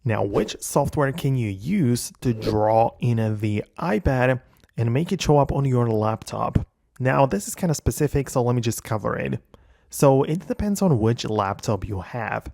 Now, which software can you use to draw in the iPad and make it show up on your laptop? Now, this is kind of specific, so let me just cover it. So it depends on which laptop you have,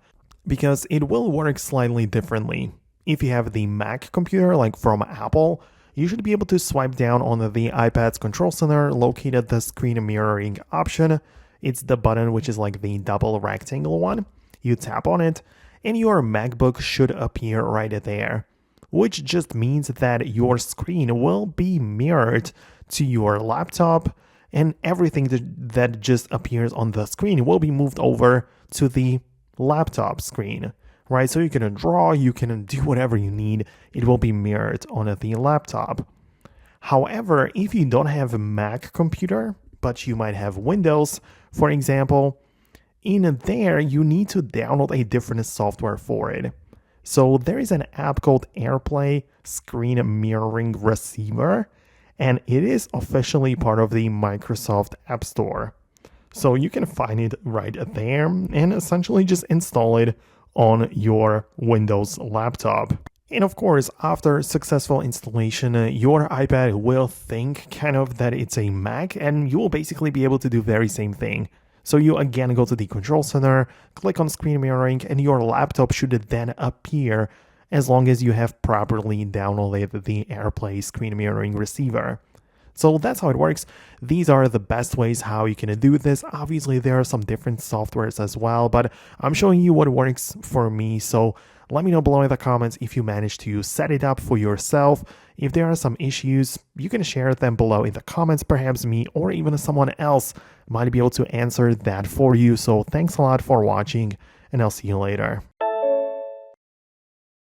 because it will work slightly differently. If you have the Mac computer, like from Apple, you should be able to swipe down on the iPad's control center, locate the screen mirroring option. It's the button which is like the double rectangle one. You tap on it, and your MacBook should appear right there, which just means that your screen will be mirrored to your laptop, and everything that just appears on the screen will be moved over to the laptop screen, right? So you can draw, you can do whatever you need. It will be mirrored on the laptop. However, if you don't have a Mac computer, but you might have Windows, for example, in there, you need to download a different software for it. So there is an app called AirPlay Screen Mirroring Receiver, and it is officially part of the Microsoft App Store. So you can find it right there and essentially just install it on your Windows laptop. And of course, after successful installation, your iPad will think kind of that it's a Mac, and you will basically be able to do the very same thing. So you again go to the control center, click on screen mirroring, and your laptop should then appear as long as you have properly downloaded the AirPlay screen mirroring receiver. So that's how it works. These are the best ways how you can do this. Obviously, there are some different softwares as well, but I'm showing you what works for me. So let me know below in the comments if you managed to set it up for yourself. If there are some issues, you can share them below in the comments. Perhaps me or even someone else might be able to answer that for you. So thanks a lot for watching, and I'll see you later.